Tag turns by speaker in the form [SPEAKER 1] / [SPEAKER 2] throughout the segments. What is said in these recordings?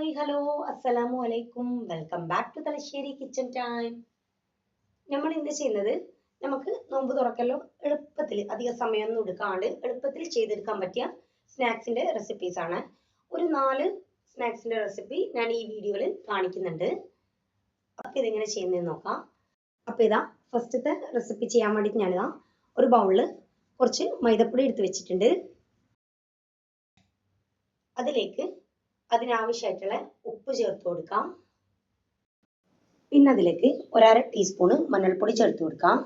[SPEAKER 1] Hi hello അസ്സലാമു അലൈക്കും welcome back to Thalassery kitchen time. നമ്മൾ ഇന്ന് ചെയ്യുന്നത് നമുക്ക് നോമ്പ് തുറക്കല്ലോ എളുപ്പത്തിൽ അധിക സമയമൊന്നും എടുക്കാണ്ട് എളുപ്പത്തിൽ ചെയ്തെടുക്കാൻ പറ്റിയ സ്നാക്സിന്റെ റെസിപ്പീസ് ആണ്. ഒരു 4 സ്നാക്സിന്റെ റെസിപ്പി ഞാൻ ഈ വീഡിയോയിൽ കാണിക്കുന്നുണ്ട്. അപ്പോൾ ഇതെങ്ങനെ ചെയ്യുന്നതെന്ന് നോക്കാം. അപ്പോൾ ഇതാ ഫസ്റ്റത്തെ റെസിപ്പി ചെയ്യാൻ വേണ്ടിയിട്ട് ഞാനിതാ ഒരു ബൗളിൽ കുറച്ച് മൈദപ്പൊടി എടുത്ത് വെച്ചിട്ടുണ്ട്. അതിലേക്ക് അതിനാവശ്യമായിട്ടുള്ള ഉപ്പ് ചേർത്ത് കൊടുക്കാം. പിന്നെ അതിലേക്ക് 1/2 ടീസ്പൂൺ മഞ്ഞൾപ്പൊടി ചേർത്ത് കൊടുക്കാം.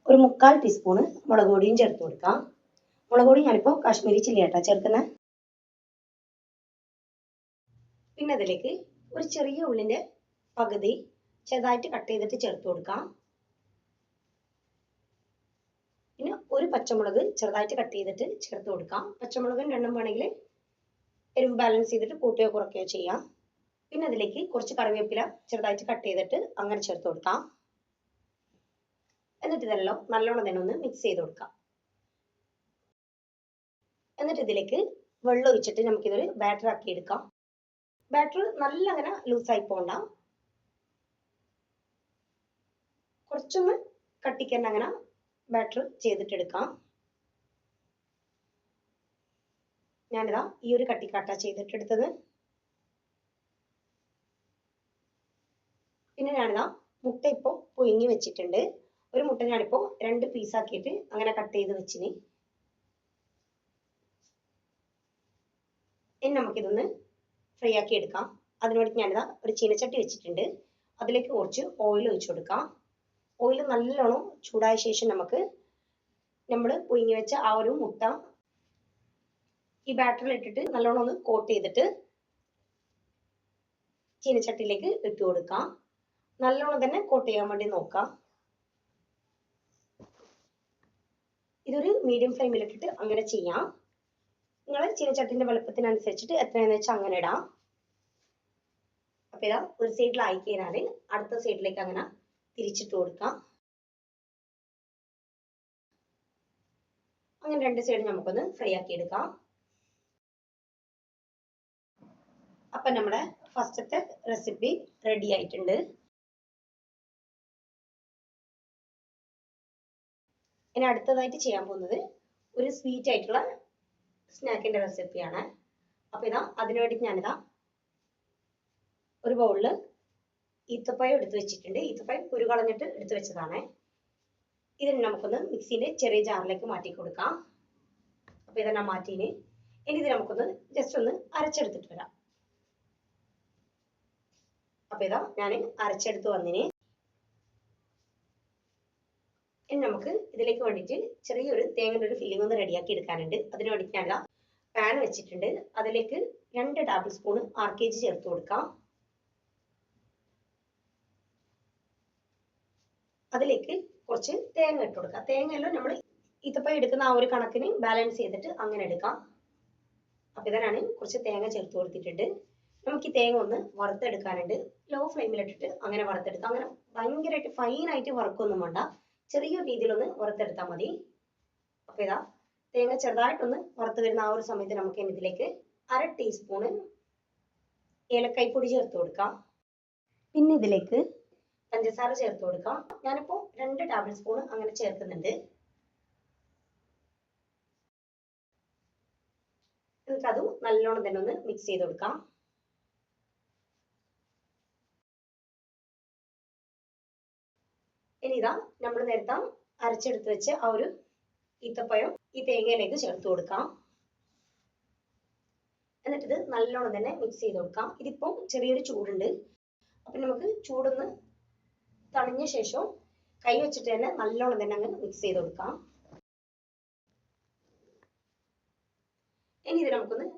[SPEAKER 1] ഒരു 1/4 ടീസ്പൂൺ മുളക് പൊടിയും ചേർത്ത് കൊടുക്കാം. മുളക് പൊടി ഞാനിപ്പോൾ കാശ്മീരി ചില്ലി ആയിട്ടാണ് ചേർക്കുന്നത്. പിന്നെ അതിലേക്ക് ഒരു ചെറിയ ഉള്ളിന്റെ പകുതി ചെറുതായിട്ട് കട്ട് ചെയ്തിട്ട് ചേർത്ത് കൊടുക്കാം. പിന്നെ ഒരു പച്ചമുളക് ചെറുതായിട്ട് കട്ട് ചെയ്തിട്ട് ചേർത്ത് കൊടുക്കാം. പച്ചമുളകും രണ്ടും വേണമെങ്കിൽ എരിവ് ബാലൻസ് ചെയ്തിട്ട് കൂട്ടുകയോ കുറയ്ക്കുകയോ ചെയ്യാം. പിന്നെ അതിലേക്ക് കുറച്ച് കറിവേപ്പില ചെറുതായിട്ട് കട്ട് ചെയ്തിട്ട് അങ്ങനെ ചേർത്ത് കൊടുക്കാം. എന്നിട്ട് ഇതെല്ലാം നല്ലോണം തന്നെ ഒന്ന് മിക്സ് ചെയ്ത് കൊടുക്കാം. എന്നിട്ട് ഇതിലേക്ക് വെള്ളം ഒഴിച്ചിട്ട് നമുക്കിതൊരു ബാറ്റർ ആക്കി എടുക്കാം. ബാറ്റർ നല്ല അങ്ങനെ ലൂസായി പോകണ്ട, കുറച്ചൊന്ന് കട്ടിക്ക് തന്നെ അങ്ങനെ ബാറ്റർ ചെയ്തിട്ടെടുക്കാം. ഞാനിതാ ഈ ഒരു കട്ടിക്കാട്ടാ ചെയ്തിട്ടെടുത്തത്. പിന്നെ ഞാനിതാ മുട്ട ഇപ്പോൾ പുഴുങ്ങി വെച്ചിട്ടുണ്ട്. ഒരു മുട്ട ഞാനിപ്പോൾ 2 പീസാക്കിയിട്ട് അങ്ങനെ കട്ട് ചെയ്ത് വെച്ചിന്. ഇനി നമുക്കിതൊന്ന് ഫ്രൈ ആക്കി എടുക്കാം. അതിനുവേണ്ടി ഞാനിതാ ഒരു ചീനച്ചട്ടി വെച്ചിട്ടുണ്ട്. അതിലേക്ക് കുറച്ച് ഓയിൽ ഒഴിച്ചു കൊടുക്കാം. ഓയിൽ നല്ലോണം ചൂടായ ശേഷം നമുക്ക് നമ്മൾ പുഴുങ്ങി വെച്ച ആ ഒരു മുട്ട ഈ ബാറ്ററിൽ ഇട്ടിട്ട് നല്ലോണം ഒന്ന് കോട്ട് ചെയ്തിട്ട് ചീനച്ചട്ടിയിലേക്ക് ഇട്ട് കൊടുക്കാം. നല്ലോണം തന്നെ കോട്ട് ചെയ്യാൻ വേണ്ടി നോക്കാം. ഇതൊരു മീഡിയം ഫ്ലെയിമിൽ ഇട്ടിട്ട് അങ്ങനെ ചെയ്യാം. നിങ്ങൾ ചീനച്ചട്ടിന്റെ വലുപ്പത്തിനനുസരിച്ചിട്ട് എത്രയാണെന്ന് വെച്ചാൽ അങ്ങനെ ഇടാം. അപ്പൊ ഇതാ ഒരു സൈഡിലായി കഴിഞ്ഞാൽ അടുത്ത സൈഡിലേക്ക് അങ്ങനെ തിരിച്ചിട്ട് കൊടുക്കാം. അങ്ങനെ 2 സൈഡ് നമുക്കൊന്ന് ഫ്രൈ ആക്കി എടുക്കാം. അപ്പൊ നമ്മുടെ ഫസ്റ്റത്തെ റെസിപ്പി റെഡി ആയിട്ടുണ്ട്. ഇനി അടുത്തതായിട്ട് ചെയ്യാൻ പോകുന്നത് ഒരു സ്വീറ്റ് ആയിട്ടുള്ള സ്നാക്കിന്റെ റെസിപ്പിയാണ്. അപ്പൊ ഇതാ അതിനു വേണ്ടി ഞാനിതാ ഒരു ബൗളില് ഈത്തപ്പഴം എടുത്തു വെച്ചിട്ടുണ്ട്. ഈത്തപ്പഴം കുരു കളഞ്ഞിട്ട് എടുത്തു വെച്ചതാണ്. ഇതിന് നമുക്കൊന്ന് മിക്സിന്റെ ചെറിയ ജാറിലേക്ക് മാറ്റി കൊടുക്കാം. അപ്പൊ ഇതെല്ലാം മാറ്റിന് ഇനി ഇത് നമുക്കൊന്ന് ജസ്റ്റ് ഒന്ന് അരച്ചെടുത്തിട്ട് വരാം. അപ്പൊ ഇതാ ഞാൻ അരച്ചെടുത്ത് വന്നിന്. ഇനി നമുക്ക് ഇതിലേക്ക് വേണ്ടിയിട്ട് ചെറിയൊരു തേങ്ങയുടെ ഒരു ഫില്ലിംഗ് ഒന്ന് റെഡിയാക്കി എടുക്കാനുണ്ട്. അതിന് വേണ്ടിയിട്ട് ഞാൻ പാൻ വെച്ചിട്ടുണ്ട്. അതിലേക്ക് 2 ടേബിൾ സ്പൂൺ RKG ചേർത്ത് കൊടുക്കാം. അതിലേക്ക് കുറച്ച് തേങ്ങ ഇട്ട് കൊടുക്കാം. തേങ്ങയെല്ലാം നമ്മൾ ഈത്തപ്പഴം എടുക്കുന്ന ആ ഒരു കണക്കിന് ബാലൻസ് ചെയ്തിട്ട് അങ്ങനെ എടുക്കാം. അപ്പൊ ഇതിനാണ് കുറച്ച് തേങ്ങ ചേർത്ത് കൊടുത്തിട്ടുണ്ട്. നമുക്ക് ഈ തേങ്ങ ഒന്ന് വറുത്തെടുക്കാനുണ്ട്. ലോ ഫ്ലെയിമിലിട്ടിട്ട് അങ്ങനെ വറുത്തെടുക്കാം. അങ്ങനെ ഭയങ്കരമായിട്ട് ഫൈനായിട്ട് വറുക്കൊന്നും വേണ്ട, ചെറിയൊരു രീതിയിലൊന്ന് വറുത്തെടുത്താൽ മതി. അപ്പൊ ഇതാ തേങ്ങ ചെറുതായിട്ടൊന്ന് വറുത്ത് വരുന്ന ആ ഒരു സമയത്ത് നമുക്ക് ഇതിലേക്ക് 1/2 ടീസ്പൂൺ ഏലക്കായ്പ്പൊടി ചേർത്ത് കൊടുക്കാം. പിന്നെ ഇതിലേക്ക് പഞ്ചസാര ചേർത്ത് കൊടുക്കാം. ഞാനിപ്പോ 2 ടേബിൾ സ്പൂൺ അങ്ങനെ ചേർക്കുന്നുണ്ട്. എന്നിട്ട് അത് നല്ലോണം തന്നെ ഒന്ന് മിക്സ് ചെയ്ത് കൊടുക്കാം. ഇനി ഇതാ നമ്മൾ നേരത്തെ അരച്ചെടുത്ത് വെച്ച് ആ ഒരു ഈത്തപ്പഴം ഈ തേങ്ങയിലേക്ക് ചേർത്ത് കൊടുക്കാം. എന്നിട്ട് ഇത് നല്ലോണം തന്നെ മിക്സ് ചെയ്ത് കൊടുക്കാം. ഇതിപ്പം ചെറിയൊരു ചൂടുണ്ട്. അപ്പൊ നമുക്ക് ചൂടൊന്ന് തണിഞ്ഞ ശേഷം കൈ വെച്ചിട്ട് തന്നെ നല്ലോണം തന്നെ അങ്ങ് മിക്സ് ചെയ്ത് കൊടുക്കാം. ഇനി ഇത് നമുക്കൊന്ന്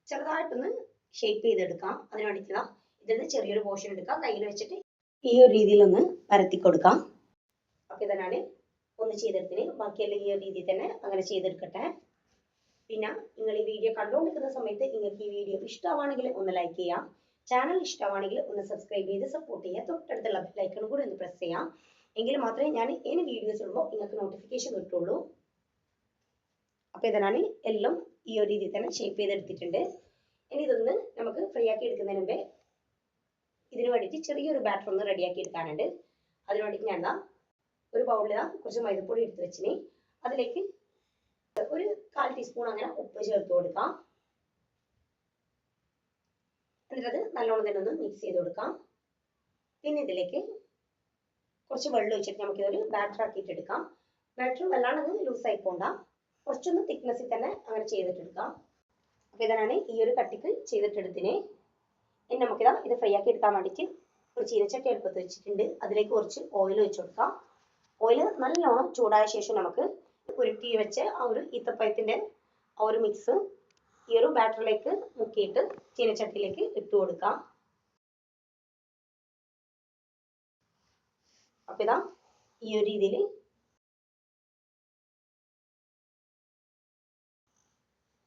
[SPEAKER 1] ചെറുതായിട്ടൊന്ന് ഷേപ്പ് ചെയ്തെടുക്കാം. അതിന് വേണ്ടിയിട്ട് ഇതിന് ചെറിയൊരു പോർഷൻ എടുക്കാം. കയ്യിൽ വെച്ചിട്ട് ഈ ഒരു രീതിയിലൊന്ന് പരത്തി കൊടുക്കാം. അപ്പൊ ഇതാണ് ഒന്ന് ചെയ്തെടുത്തിന്. ബാക്കിയെല്ലാം ഈ ഒരു രീതിയിൽ തന്നെ അങ്ങനെ ചെയ്തെടുക്കട്ടെ. പിന്നെ നിങ്ങൾ ഈ വീഡിയോ കണ്ടുകൊണ്ടിരിക്കുന്ന സമയത്ത് നിങ്ങൾക്ക് ഈ വീഡിയോ ഇഷ്ടമാണെങ്കിൽ ഒന്ന് ലൈക്ക് ചെയ്യാം. ചാനൽ ഇഷ്ടമാണെങ്കിൽ ഒന്ന് സബ്സ്ക്രൈബ് ചെയ്ത് സപ്പോർട്ട് ചെയ്യുക. തൊട്ടടുത്തുള്ള ബെല്ലൈക്കൺ കൂടി ഒന്ന് പ്രസ് ചെയ്യാം. എങ്കിൽ മാത്രമേ ഞാൻ ഇനി വീഡിയോസ് ഇടുമ്പോൾ നിങ്ങൾക്ക് നോട്ടിഫിക്കേഷൻ കിട്ടുള്ളൂ. അപ്പൊ ഇതിനാണ് എല്ലാം ഈ ഒരു രീതിയിൽ തന്നെ ഷേപ്പ് ചെയ്തെടുത്തിട്ടുണ്ട്. ഇനി ഇതൊന്ന് നമുക്ക് ഫ്രൈ ആക്കി എടുക്കുന്നതിന് മുമ്പേ ഇതിന് വേണ്ടിയിട്ട് ചെറിയൊരു ബാറ്റർ ഒന്ന് റെഡിയാക്കി എടുക്കാനുണ്ട്. അതിന് വേണ്ടിയിട്ട് ഞാൻ ഒരു ബൗളിൽ കുറച്ച് മൈദപ്പൊടി എടുത്ത് വെച്ചിന്. അതിലേക്ക് ഒരു 1/4 ടീസ്പൂൺ അങ്ങനെ ഉപ്പ് ചേർത്ത് കൊടുക്കാം. എന്നിട്ട് അത് നല്ലോണം തന്നെ ഒന്ന് മിക്സ് ചെയ്ത് കൊടുക്കാം. പിന്നെ ഇതിലേക്ക് കുറച്ച് വെള്ളം ഒഴിച്ചിട്ട് നമുക്കിതൊരു ബാറ്റർ ആക്കിയിട്ട് എടുക്കാം. ബാറ്റർ വല്ലാണ്ട് ലൂസായി പോണ്ട, കുറച്ചൊന്ന് തിക്നെസ്സിൽ തന്നെ അങ്ങനെ ചെയ്തിട്ടെടുക്കാം. അപ്പോൾ ഇതാണ് ഈ ഒരു കട്ടിക്ക് ചെയ്തിട്ടെടുത്തിന്. ഇനി നമുക്കിതാ ഇത് ഫ്രൈ ആക്കി എടുക്കാൻ വേണ്ടിയിട്ട് ഒരു ചീനച്ചട്ടി അടുപ്പത്ത് വെച്ചിട്ടുണ്ട്. അതിലേക്ക് കുറച്ച് ഓയിൽ ഒഴിച്ചു കൊടുക്കാം. ഓയിൽ നല്ലോണം ചൂടായ ശേഷം നമുക്ക് ഉരുട്ടി വെച്ച ആ ഒരു ഈത്തപ്പഴത്തിൻ്റെ ആ ഒരു മിക്സ് ഈ ഒരു ബാറ്ററിലേക്ക് മുക്കിയിട്ട് ചീനച്ചട്ടിയിലേക്ക് ഇട്ട് കൊടുക്കാം. അപ്പോൾ ഇതാ ഈ ഒരു രീതിയിൽ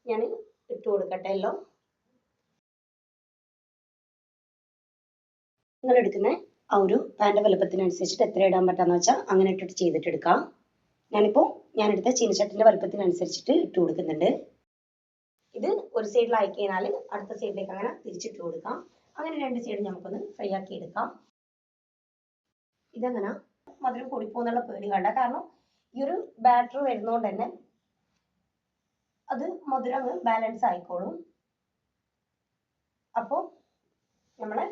[SPEAKER 1] ഞാൻ ഇട്ട് കൊടുക്കട്ടെ. എല്ലാം നിങ്ങൾ എടുക്കുന്ന ആ ഒരു പാൻ്റെ വലുപ്പത്തിനനുസരിച്ചിട്ട് എത്ര ഇടാൻ പറ്റാന്ന് വെച്ചാൽ അങ്ങനെ ഇട്ടിട്ട് ചെയ്തിട്ടെടുക്കാം. ഞാൻ എടുത്ത ചീനച്ചട്ടിൻ്റെ വലുപ്പത്തിനനുസരിച്ചിട്ട് ഇട്ട് കൊടുക്കുന്നുണ്ട്. ഇത് ഒരു സൈഡിലായി കഴിഞ്ഞാൽ അടുത്ത സൈഡിലേക്ക് അങ്ങനെ തിരിച്ചിട്ട് കൊടുക്കാം. അങ്ങനെ രണ്ട് സൈഡും നമുക്കൊന്ന് ഫ്രൈ ആക്കി എടുക്കാം. ഇതെങ്ങനെ മധുരം കൂടിപ്പോന്നുള്ള പേടി വേണ്ട, കാരണം ഈ ഒരു ബാറ്റർ വരുന്നതുകൊണ്ട് തന്നെ അത് മധുരം അങ്ങ് ബാലൻസ് ആയിക്കോളും. അപ്പോൾ നമ്മളെ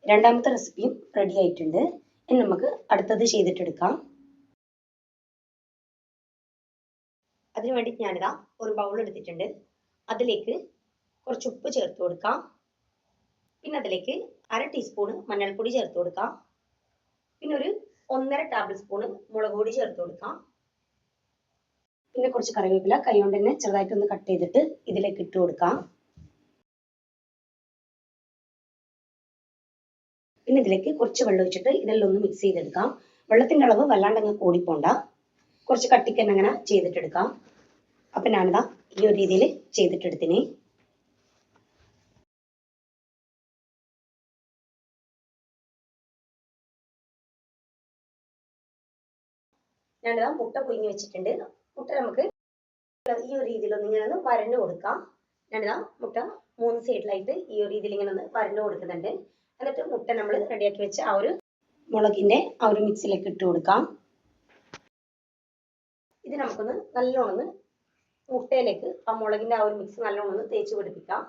[SPEAKER 1] രണ്ടാമത്തെ റെസിപ്പിയും റെഡി ആയിട്ടുണ്ട്. ഇനി നമുക്ക് അടുത്തത് ചെയ്തിട്ടെടുക്കാം. അതിനു വേണ്ടിയിട്ട് ഞാനിതാ ഒരു ബൗൾ എടുത്തിട്ടുണ്ട്. അതിലേക്ക് കുറച്ച് ഉപ്പ് ചേർത്ത് കൊടുക്കാം. പിന്നെ അതിലേക്ക് 1/2 ടീസ്പൂൺ മഞ്ഞൾപ്പൊടി ചേർത്ത് കൊടുക്കാം. പിന്നെ ഒരു 1.5 ടേബിൾ സ്പൂൺ മുളക് പൊടി ചേർത്ത് കൊടുക്കാം. പിന്നെ കുറച്ച് കറിവേപ്പില കൈകൊണ്ട് തന്നെ ചെറുതായിട്ടൊന്ന് കട്ട് ചെയ്തിട്ട് ഇതിലേക്ക് ഇട്ട് കൊടുക്കാം. പിന്നെ ഇതിലേക്ക് കുറച്ച് വെള്ളം ഒഴിച്ചിട്ട് ഇതെല്ലാം ഒന്ന് മിക്സ് ചെയ്തെടുക്കാം. വെള്ളത്തിൻ്റെ അളവ് വല്ലാണ്ടങ്ങ് കൂടിപ്പോണ്ട, കുറച്ച് കട്ടിക്ക് തന്നെ അങ്ങനെ ചെയ്തിട്ടെടുക്കാം. അപ്പം ഞാനിതാ ഈ ഒരു രീതിയിൽ ചെയ്തിട്ടെടുത്തിന്. ഞാനിതാ മുട്ട പുഴുങ്ങി വെച്ചിട്ടുണ്ട്. മുട്ട നമുക്ക് ഈ ഒരു രീതിയിലൊന്ന് ഇങ്ങനെ ഒന്ന് വരഞ്ഞു കൊടുക്കാം. ഞാനിതാ മുട്ട 3 സൈഡിലായിട്ട് ഈ ഒരു രീതിയിൽ ഇങ്ങനെ ഒന്ന് വരഞ്ഞു കൊടുക്കുന്നുണ്ട്. എന്നിട്ട് മുട്ട നമ്മൾ റെഡിയാക്കി വെച്ച ആ ഒരു മുളകിൻ്റെ ആ ഒരു മിക്സിലേക്ക് ഇട്ട് കൊടുക്കാം. ഇത് നമുക്കൊന്ന് നല്ലോണം ഒന്ന് മുട്ടയിലേക്ക് ആ മുളകിൻ്റെ ആ ഒരു മിക്സ് നല്ലോണം ഒന്ന് തേച്ച് പിടിപ്പിക്കാം.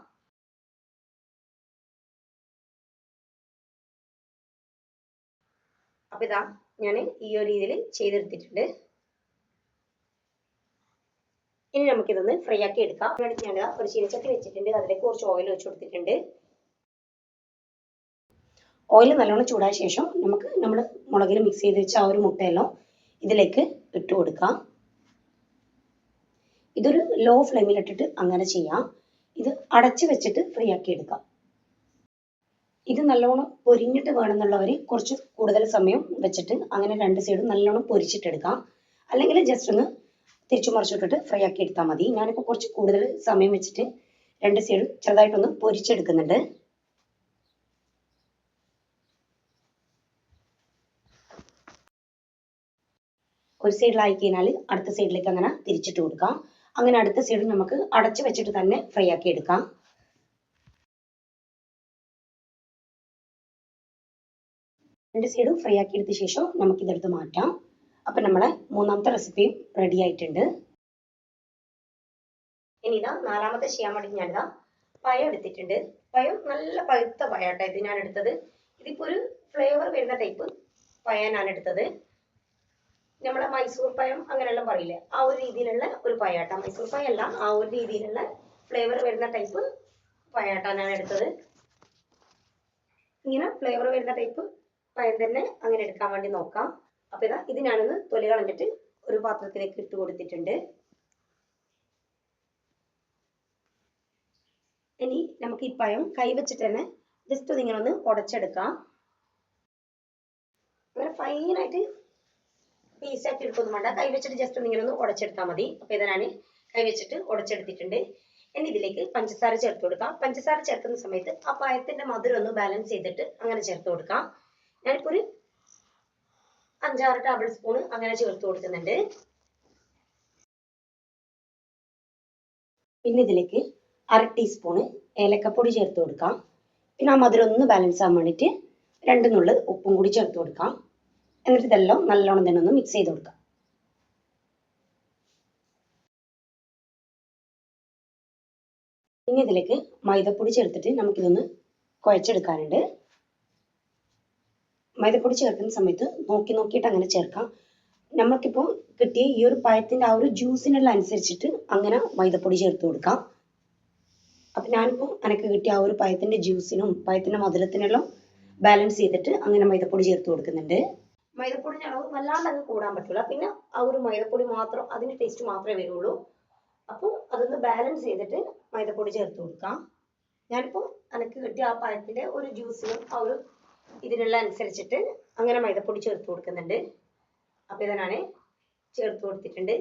[SPEAKER 1] അപ്പം ഇതാ ഞാൻ ഈ ഒരു രീതിയിൽ ചെയ്തെടുത്തിട്ടുണ്ട്. ഇനി നമുക്കിതൊന്ന് ഫ്രൈ ആക്കി എടുക്കാം. വേണ്ടി ഞാൻ ഒരു ചീനച്ചട്ടി വെച്ചിട്ടുണ്ട്. അതിലേക്ക് കുറച്ച് ഓയിൽ ഒഴിച്ച് കൊടുത്തിട്ടുണ്ട്. ഓയിൽ നല്ലോണം ചൂടായ ശേഷം നമ്മൾ മുളകിൽ മിക്സ് ചെയ്ത് വെച്ച ആ ഒരു മുട്ടയെല്ലാം ഇതിലേക്ക് ഇട്ട് കൊടുക്കാം. ഇതൊരു ലോ ഫ്ലെയിമിൽ ഇട്ടിട്ട് അങ്ങനെ ചെയ്യാം. ഇത് അടച്ച് വെച്ചിട്ട് ഫ്രൈ ആക്കി എടുക്കാം. ഇത് നല്ലോണം പൊരിഞ്ഞിട്ട് വേണമെന്നുള്ളവർ കുറച്ച് കൂടുതൽ സമയം വെച്ചിട്ട് അങ്ങനെ രണ്ട് സൈഡും നല്ലോണം പൊരിച്ചിട്ടെടുക്കാം. അല്ലെങ്കിൽ ജസ്റ്റ് ഒന്ന് തിരിച്ചു മറിച്ചിട്ടിട്ട് ഫ്രൈ ആക്കി എടുത്താൽ മതി. ഞാനിപ്പോൾ കുറച്ച് കൂടുതൽ സമയം വെച്ചിട്ട് രണ്ട് സൈഡും ചെറുതായിട്ടൊന്ന് പൊരിച്ചെടുക്കുന്നുണ്ട്. ഒരു സൈഡിലായി കഴിഞ്ഞാൽ അടുത്ത സൈഡിലേക്ക് അങ്ങനെ തിരിച്ചിട്ട് കൊടുക്കാം. അങ്ങനെ അടുത്ത സൈഡ് നമുക്ക് അടച്ചു വെച്ചിട്ട് തന്നെ ഫ്രൈ ആക്കി എടുക്കാം. രണ്ട് സൈഡും ഫ്രൈ ആക്കി എടുത്ത ശേഷം നമുക്കിതെടുത്ത് മാറ്റാം. അപ്പം നമ്മളെ മൂന്നാമത്തെ റെസിപ്പിയും റെഡി ആയിട്ടുണ്ട്. ഇനി ഇതാ നാലാമത്തെ ചെയ്യാൻ വേണ്ടി ഞാനിതാ പഴം എടുത്തിട്ടുണ്ട്. പഴം നല്ല പഴുത്ത പഴാട്ടോ ഇത് ഞാൻ എടുത്തത്. ഇതിപ്പോൾ ഒരു ഫ്ലേവർ വരുന്ന ടൈപ്പ് പഴനാണ് എടുത്തത്. നമ്മളെ മൈസൂർ പഴം അങ്ങനെയെല്ലാം പറയില്ലേ, ആ ഒരു രീതിയിലുള്ള ഒരു പഴാട്ട. മൈസൂർ പഴം അല്ല, ആ ഒരു രീതിയിലുള്ള ഫ്ലേവർ വരുന്ന ടൈപ്പ് പഴാട്ടാണ് എടുത്തത്. ഇങ്ങനെ ഫ്ലേവർ വരുന്ന ടൈപ്പ് പഴം തന്നെ അങ്ങനെ എടുക്കാൻ വേണ്ടി നോക്കാം. അപ്പോൾ ഇതാ ഇത് ഞാനൊന്ന് തൊലി കളഞ്ഞിട്ട് ഒരു പാത്രത്തിലേക്ക് ഇട്ട് കൊടുത്തിട്ടുണ്ട്. ഇനി നമുക്ക് ഈ പഴം കൈവച്ചിട്ട് തന്നെ ജസ്റ്റ് ഇതിങ്ങനെ ഒന്ന് ഉടച്ചെടുക്കാം. അങ്ങനെ ഫൈനായിട്ട് പീസാക്കി എടുക്കൊന്നും വേണ്ട, കൈവച്ചിട്ട് ജസ്റ്റ് ഒന്നിങ്ങനെ ഒന്ന് ഉടച്ചെടുത്താൽ മതി. അപ്പോൾ ഇത് ഞാൻ കൈവച്ചിട്ട് ഉടച്ചെടുത്തിട്ടുണ്ട്. ഇനി ഇതിലേക്ക് പഞ്ചസാര ചേർത്ത് കൊടുക്കാം. പഞ്ചസാര ചേർക്കുന്ന സമയത്ത് ആ പഴത്തിന്റെ മധുരം ഒന്ന് ബാലൻസ് ചെയ്തിട്ട് അങ്ങനെ ചേർത്ത് കൊടുക്കാം. ഞാനിപ്പോൾ ഒരു 5-6 ടേബിൾ സ്പൂൺ അങ്ങനെ ചേർത്ത് കൊടുക്കുന്നുണ്ട്. പിന്നെ ഇതിലേക്ക് 1/2 ടീസ്പൂണ് ഏലക്കപ്പൊടി ചേർത്ത് കൊടുക്കാം. പിന്നെ ആ മധുരം ഒന്ന് ബാലൻസ് ആകാൻ വേണ്ടിയിട്ട് 2 നുള്ള് ഉപ്പും കൂടി ചേർത്ത് കൊടുക്കാം. എന്നിട്ട് ഇതെല്ലാം നല്ലോണം തന്നെ ഒന്ന് മിക്സ് ചെയ്ത് കൊടുക്കാം. ഇനി ഇതിലേക്ക് മൈദപ്പൊടി ചേർത്തിട്ട് നമുക്കിതൊന്ന് കുഴച്ചെടുക്കാനുണ്ട്. മൈദപ്പൊടി ചേർക്കുന്ന സമയത്ത് നോക്കിയിട്ട് അങ്ങനെ ചേർക്കാം. നമുക്കിപ്പോൾ കിട്ടിയ ഈ ഒരു പഴത്തിൻ്റെ ആ ഒരു ജ്യൂസിനുള്ള അനുസരിച്ചിട്ട് അങ്ങനെ മൈദപ്പൊടി ചേർത്ത് കൊടുക്കാം. അപ്പം ഞാനിപ്പോൾ എനിക്ക് കിട്ടിയ ആ ഒരു പഴത്തിൻ്റെ ജ്യൂസിനും പഴത്തിൻ്റെ മധുരത്തിനെല്ലാം ബാലൻസ് ചെയ്തിട്ട് അങ്ങനെ മൈദപ്പൊടി ചേർത്ത് കൊടുക്കുന്നുണ്ട്. മൈദപ്പൊടിൻ്റെ അളവ് വല്ലാണ്ട് അങ്ങ് കൂടാൻ പറ്റില്ല. പിന്നെ ആ ഒരു മൈദപ്പൊടി മാത്രം അതിൻ്റെ ടേസ്റ്റ് മാത്രമേ വരുള്ളൂ. അപ്പോൾ അതൊന്ന് ബാലൻസ് ചെയ്തിട്ട് മൈദപ്പൊടി ചേർത്ത് കൊടുക്കാം. ഞാനിപ്പോൾ എനിക്ക് കിട്ടിയ ആ പഴത്തിൻ്റെ ഒരു ജ്യൂസിനും ആ ഒരു ഇതിനുള്ള അനുസരിച്ചിട്ട് അങ്ങനെ മൈദപ്പൊടി ചേർത്ത് കൊടുക്കുന്നുണ്ട്. അപ്പോൾ ഇതിനാണ് ചേർത്ത് കൊടുത്തിട്ടുണ്ട്.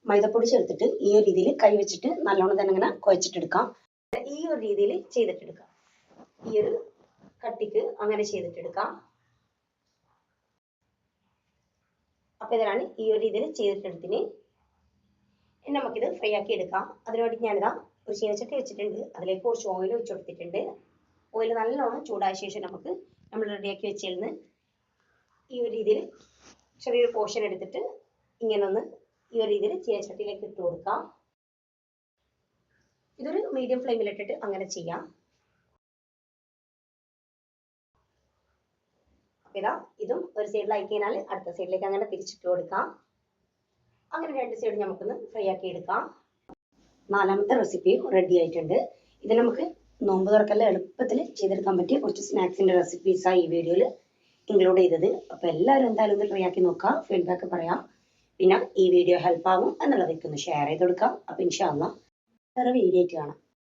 [SPEAKER 1] മൈദപ്പൊടി ചേർത്തിട്ട് ഈ ഒരു രീതിയിൽ കൈ വെച്ചിട്ട് നല്ലോണം തന്നെ ഇങ്ങനെ കുഴച്ചിട്ടെടുക്കാം. ഈ ഒരു രീതിയിൽ ചെയ്തിട്ടെടുക്കാം. ഈ ഒരു കട്ടിക്ക് അങ്ങനെ ചെയ്തിട്ടെടുക്കാം. അപ്പോൾ ഇതിനാണ് ഈ ഒരു രീതിയിൽ ചെയ്തിട്ടെടുത്തിന്. ഇനി നമുക്കിത് ഫ്രൈ ആക്കി എടുക്കാം. അതിനുവേണ്ടി ഞാനിതാ ഒരു ചീനച്ചട്ടി വെച്ചിട്ടുണ്ട്. അതിലേക്ക് കുറച്ച് ഓയിൽ ഒഴിച്ച് കൊടുത്തിട്ടുണ്ട്. ഓയിൽ നല്ലോണം ചൂടായ ശേഷം നമുക്ക് നമ്മൾ റെഡിയാക്കി വെച്ചിരുന്ന് ഈ ഒരു രീതിയിൽ ചെറിയൊരു പോർഷൻ എടുത്തിട്ട് ഇങ്ങനെ ഒന്ന് ഈ ഒരു രീതിയിൽ ചീനച്ചട്ടിയിലേക്ക് ഇട്ട് കൊടുക്കാം. ഇതൊരു മീഡിയം ഫ്ലെയിമിലിട്ടിട്ട് അങ്ങനെ ചെയ്യാം. അപ്പോൾ ഇതാ ഇതും ഒരു സൈഡിലായി കഴിഞ്ഞാൽ അടുത്ത സൈഡിലേക്ക് അങ്ങനെ തിരിച്ചിട്ട് കൊടുക്കാം. അങ്ങനെ 2 സൈഡ് നമുക്കൊന്ന് ഫ്രൈ ആക്കി എടുക്കാം. 4ാമത്തെ റെസിപ്പിയും റെഡി ആയിട്ടുണ്ട്. ഇത് നമുക്ക് നോമ്പ് തുറക്കെല്ലാം എളുപ്പത്തിൽ ചെയ്തെടുക്കാൻ പറ്റിയ കുറച്ച് സ്നാക്സിൻ്റെ റെസിപ്പീസാണ് ഈ വീഡിയോയിൽ ഇൻക്ലൂഡ് ചെയ്തത്. അപ്പോൾ എല്ലാവരും എന്തായാലും ഒന്ന് ട്രൈ ആക്കി നോക്കാം, ഫീഡ്ബാക്ക് പറയാം. പിന്നെ ഈ വീഡിയോ ഹെൽപ്പ് ആകും എന്നുള്ളതൊക്കെ ഒന്ന് ഷെയർ ചെയ്ത് കൊടുക്കാം. അപ്പോൾ ഇൻഷാ അല്ലാഹ് വേറെ വീഡിയോ ആയിട്ട് കാണാം.